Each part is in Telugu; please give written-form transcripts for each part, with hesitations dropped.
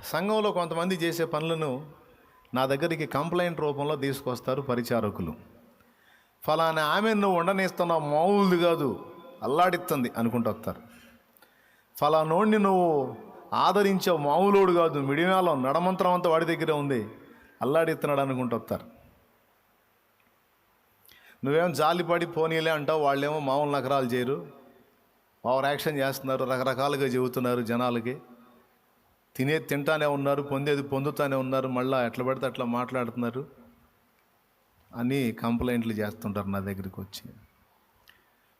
సంఘంలో కొంతమంది చేసే పనులను నా దగ్గరికి కంప్లైంట్ రూపంలో తీసుకొస్తారు పరిచారకులు. ఫలానా ఆమె నువ్వు ఉండనిస్తున్నావు, మామూలుది కాదు, అల్లాడిస్తుంది అనుకుంటూ వస్తారు. ఫలానోడిని నువ్వు ఆదరించావు, మామూలుడు కాదు, మిడియాలో నడమంత్రం అంతా వాడి దగ్గరే ఉంది, అల్లాడిస్తున్నాడు అనుకుంటూ వస్తారు. నువ్వేమో జాలిపడి పోనీలే అంటావు, వాళ్ళేమో మామూలు నకరాలు చేయరు, ఓవర్ యాక్షన్ చేస్తున్నారు, రకరకాలుగా చెబుతున్నారు జనాలకి. తినేది తింటానే ఉన్నారు, పొందేది పొందుతానే ఉన్నారు, మళ్ళీ ఎట్లా పడితే అట్లా మాట్లాడుతున్నారు అని కంప్లైంట్లు చేస్తుంటారు నా దగ్గరికి వచ్చి.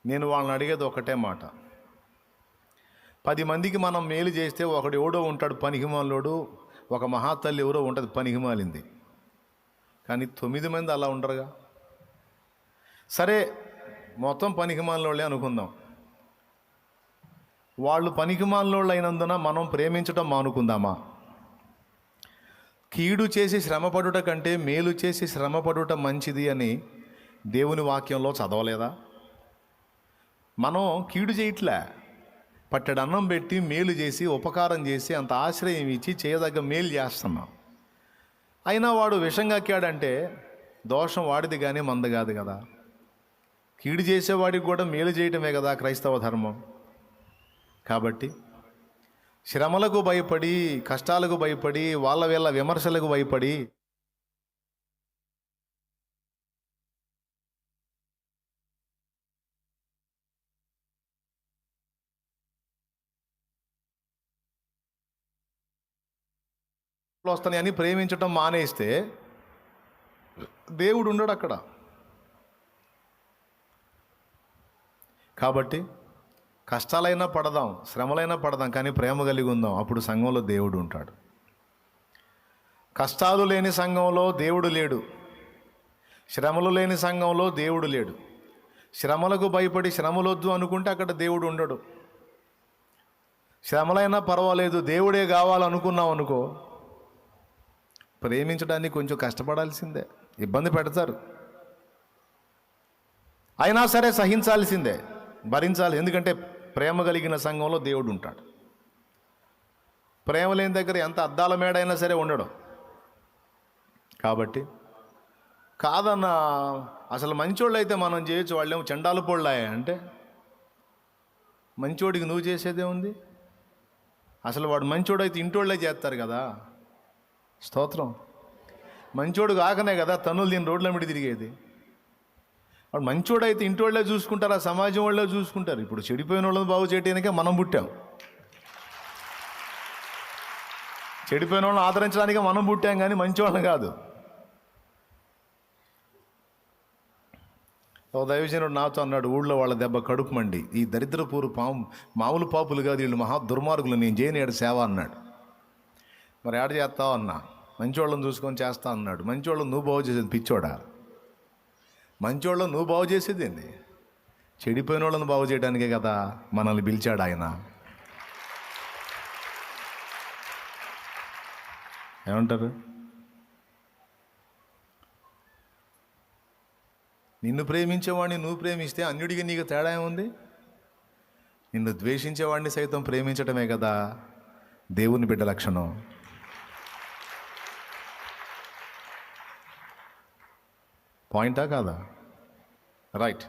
నేను వాళ్ళని అడిగేది ఒకటే మాట, 10 మందికి మనం మేలు చేస్తే ఒకడు ఎవడో ఉంటాడు పనికిమాలోడు, ఒక మహాతల్లి ఎవరో ఉంటుంది పనికిమాలింది, కానీ 9 మంది అలా ఉండరుగా. సరే మొత్తం పనికిమాలోళ్ళే అనుకుందాం, వాళ్ళు పనికిమాలోళ్ళు అయినందున మనం ప్రేమించడం మానుకుందామా? కీడు చేసి శ్రమపడుట కంటే మేలు చేసి శ్రమపడుట మంచిది అని దేవుని వాక్యంలో చదవలేదా? మనం కీడు చేయట్లే, పట్టెడు అన్నం పెట్టి మేలు చేసి ఉపకారం చేసి అంత ఆశ్రయం ఇచ్చి చేయదగ్గ మేలు చేస్తున్నాం. అయినా వాడు విషం కక్కాడంటే దోషం వాడిది కానీ మంద కాదు కదా. కీడు చేసేవాడికి కూడా మేలు చేయటమే కదా క్రైస్తవ ధర్మం. కాబట్టి శ్రమలకు భయపడి, కష్టాలకు భయపడి, వాళ్ళ వీళ్ళ విమర్శలకు భయపడి వస్తాయని ప్రేమించటం మానేస్తే దేవుడు ఉండడు అక్కడ. కాబట్టి కష్టాలైనా పడదాం, శ్రమలైనా పడదాం, కానీ ప్రేమ కలిగి ఉందాం, అప్పుడు సంఘంలో దేవుడు ఉంటాడు. కష్టాలు లేని సంఘంలో దేవుడు లేడు, శ్రమలు లేని సంఘంలో దేవుడు లేడు. శ్రమలకు భయపడి శ్రమలొద్దు అనుకుంటే అక్కడ దేవుడు ఉండడు. శ్రమలైనా పర్వాలేదు, దేవుడే కావాలనుకున్నాం అనుకో, ప్రేమించడానికి కొంచెం కష్టపడాల్సిందే, ఇబ్బంది పెడతారు, అయినా సరే సహించాల్సిందే, భరించాలి. ఎందుకంటే ప్రేమ కలిగిన సంఘంలో దేవుడు ఉంటాడు. ప్రేమ లేని దగ్గర ఎంత అద్దాల మేడైనా సరే ఉండడు. కాబట్టి కాదన్న అసలు మంచోళ్ళు అయితే మనం చేయొచ్చు, వాళ్ళేమో చండాలు పొళ్ళాయా అంటే మంచోడికి నువ్వు చేసేదే ఉంది. అసలు వాడు మంచోడు అయితే ఇంటోళ్ళే చేస్తారు కదా. స్తోత్రం. మంచోడు కాకనే కదా తనులు దీని రోడ్ల మీద తిరిగేది. వాడు మంచోడు అయితే ఇంటోళ్ళే చూసుకుంటారు, ఆ సమాజం వాళ్ళే చూసుకుంటారు. ఇప్పుడు చెడిపోయిన వాళ్ళని బాగు చేయడానికే మనం పుట్టాం, చెడిపోయిన వాళ్ళని ఆదరించడానికే మనం పుట్టాం, కానీ మంచివాళ్ళని కాదు. ఒక దైవజనుడు నాతో అన్నాడు, ఊళ్ళో వాళ్ళ దెబ్బ కడుపు మండి, ఈ దరిద్రపూరు మామూలు పాపులు కాదు వీళ్ళు, మహా దుర్మార్గులు, నేను చేయని ఏడు సేవ అన్నాడు. మరి ఏడ చేస్తావు అన్నా, మంచివాళ్ళని చూసుకొని చేస్తా అన్నాడు. మంచివాళ్ళని నువ్వు బాగు చేసేది పిచ్చోడా? మంచివాళ్ళని నువ్వు బాగు చేసేది ఏంది? చెడిపోయిన వాళ్ళని బాగు చేయడానికే కదా మనల్ని పిలిచాడు ఆయన. ఏమంటారు? నిన్ను ప్రేమించేవాడిని నువ్వు ప్రేమిస్తే అన్యుడికి నీకు తేడా ఏముంది? నిన్ను ద్వేషించేవాడిని సైతం ప్రేమించటమే కదా దేవుని బిడ్డ లక్షణం. పాయింటా కాదా? రైట్.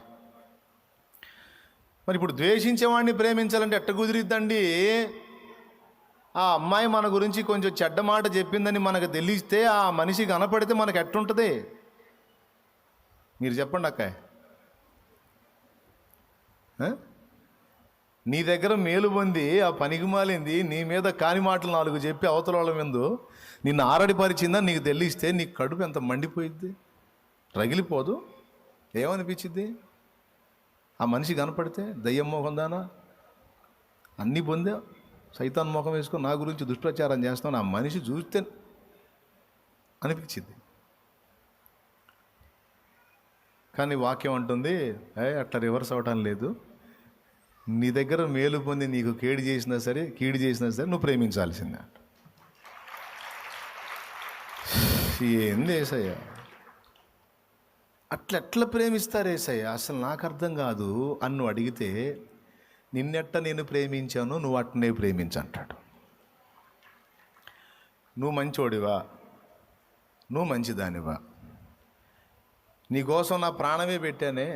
మరి ఇప్పుడు ద్వేషించేవాడిని ప్రేమించాలంటే ఎట్ట కుదిరిద్దండి? ఆ అమ్మాయి మన గురించి కొంచెం చెడ్డ మాట చెప్పిందని మనకు తెలిస్తే, ఆ మనిషి కనపడితే మనకు ఎట్టుంటుంది? మీరు చెప్పండి అక్కాయ్. నీ దగ్గర మేలు పొంది ఆ పనికి మాలింది నీ మీద కాని మాటలు 4 చెప్పి అవతల వాళ్ళ మీద నిన్ను ఆరడిపరిచిందని నీకు తెలిస్తే నీకు కడుపు ఎంత మండిపోయిద్ది, రగిలిపోదు? ఏమనిపించిద్ది? ఆ మనిషి కనపడితే దయ్యం మోహం దానా, అన్నీ పొందా, సైతాన్ మోహం వేసుకొని నా గురించి దుష్ప్రచారం చేస్తాను, ఆ మనిషి చూస్తే అనిపించింది. కానీ వాక్యం అంటుంది, అట్లా రివర్స్ అవ్వటం లేదు. నీ దగ్గర మేలు పొంది నీకు కీడు చేసినా సరే నువ్వు ప్రేమించాల్సిందే. ఏంది ఏసయ్యా, అట్లా ప్రేమిస్తారు ఏసయ్య? అసలు నాకు అర్థం కాదు అని నువ్వు అడిగితే, నిన్నెట్ట నేను ప్రేమించాను నువ్వు అట్టనే ప్రేమించంటాడు. నువ్వు మంచోడివా, నువ్వు మంచిదానివా, నీకోసం నా ప్రాణమే పెట్టానే,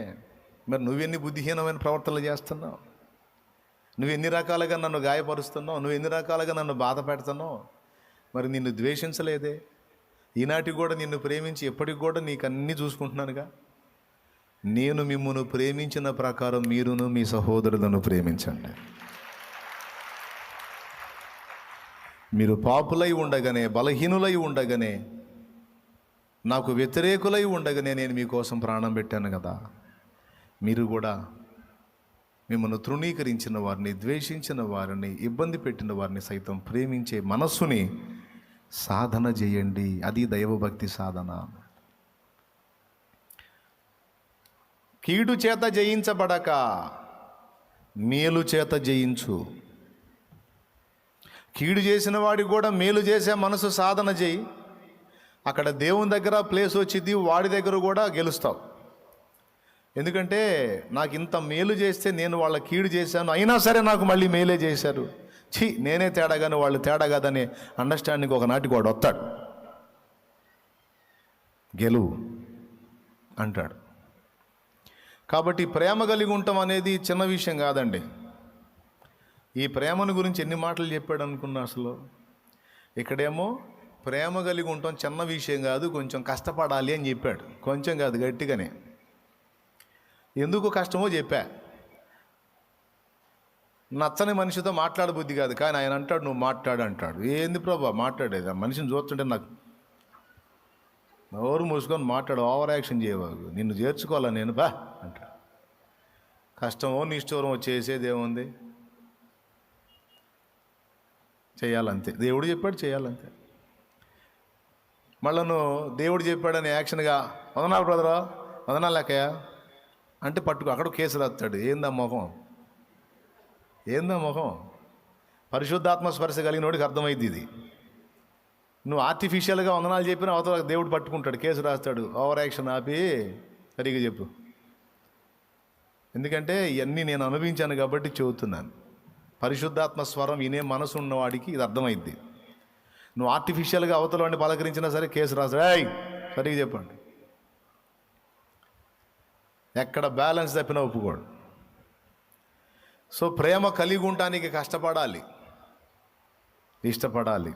మరి నువ్వెన్ని బుద్ధిహీనమైన ప్రవర్తనలు చేస్తున్నావు, నువ్వు ఎన్ని రకాలుగా నన్ను గాయపరుస్తున్నావు, నువ్వు ఎన్ని రకాలుగా నన్ను బాధ పెడుతున్నావు, మరి నిన్ను ద్వేషించలేదే, ఈనాటికి కూడా నిన్ను ప్రేమించి ఎప్పటికి కూడా నీకు అన్నీ చూసుకుంటున్నానుగా. నేను మిమ్మును ప్రేమించిన ప్రకారం మీరును మీ సహోదరులను ప్రేమించండి. మీరు పాపులై ఉండగానే, బలహీనులై ఉండగానే, నాకు వ్యతిరేకులై ఉండగానే నేను మీకోసం ప్రాణం పెట్టాను కదా. మీరు కూడా మిమ్మల్ని తృణీకరించిన వారిని, ద్వేషించిన వారిని, ఇబ్బంది పెట్టిన వారిని సైతం ప్రేమించే మనస్సుని సాధన చేయండి. అది దైవభక్తి సాధన. కీడు చేత జయించబడక మేలు చేత జయించు. కీడు చేసిన వాడికి కూడా మేలు చేసే మనసు సాధన చేయి. అక్కడ దేవుని దగ్గర ప్లేస్ వచ్చింది, వాడి దగ్గర కూడా గెలుస్తావు. ఎందుకంటే నాకు ఇంత మేలు చేస్తే నేను వాళ్ళ కీడు చేశాను, అయినా సరే నాకు మళ్ళీ మేలే చేశారు, నేనే తేడా కానీ వాళ్ళు తేడా కాదని అండర్స్టాండింగ్ ఒకనాటికి వాడు వస్తాడు. గెలువు అంటాడు. కాబట్టి ప్రేమ కలిగి ఉండటం అనేది చిన్న విషయం కాదండి. ఈ ప్రేమను గురించి ఎన్ని మాటలు చెప్పాడు అనుకున్నా అసలు. ఇక్కడేమో ప్రేమ కలిగి ఉండటం చిన్న విషయం కాదు, కొంచెం కష్టపడాలి అని చెప్పాడు. కొంచెం కాదు, గట్టిగానే. ఎందుకు కష్టమో చెప్పా. నచ్చని మనిషితో మాట్లాడబుద్ధి కాదు, కానీ ఆయన అంటాడు నువ్వు మాట్లాడు అంటాడు. ఏంది ప్రభా మాట్లాడేది? ఆ మనిషిని చూస్తుంటే నాకు నోరు మూసుకొని మాట్లాడు, ఓవర్ యాక్షన్ చేయవాగు, నిన్ను చేర్చుకోవాలా నేను బా అంటాడు. కష్టమో నిష్ఠూరమో చేసేది ఏముంది, చేయాలంతే. దేవుడు చెప్పాడు చేయాలంతే. మళ్ళీ నువ్వు దేవుడు చెప్పాడని యాక్షన్గా వదనాలు బ్రదరా, వదనాలు లెక్కయ్య అంటే పట్టుకో, అక్కడ కేసు రాస్తాడు. ఏందా మొహం, ఏందా మొహం? పరిశుద్ధాత్మ స్పర్శ కలిగినోడికి అర్థమైంది ఇది. నువ్వు ఆర్టిఫిషియల్గా వందనాలు చెప్పినా అవతల దేవుడు పట్టుకుంటాడు, కేసు రాస్తాడు. ఓవర్ యాక్షన్ ఆపి సరిగ్గా చెప్పు. ఎందుకంటే ఇవన్నీ నేను అనుభవించాను కాబట్టి చెబుతున్నాను. పరిశుద్ధాత్మ స్వరం వినే మనసు ఉన్నవాడికి ఇది అర్థమైద్ది. నువ్వు ఆర్టిఫిషియల్గా అవతల వాడిని పలకరించినా సరే కేసు రాస్తాడు. సరిగ్గా చెప్పండి. ఎక్కడ బ్యాలెన్స్ తప్పినా ఒప్పుకోడు. సో ప్రేమ కలిగి ఉండటానికి కష్టపడాలి, ఇష్టపడాలి.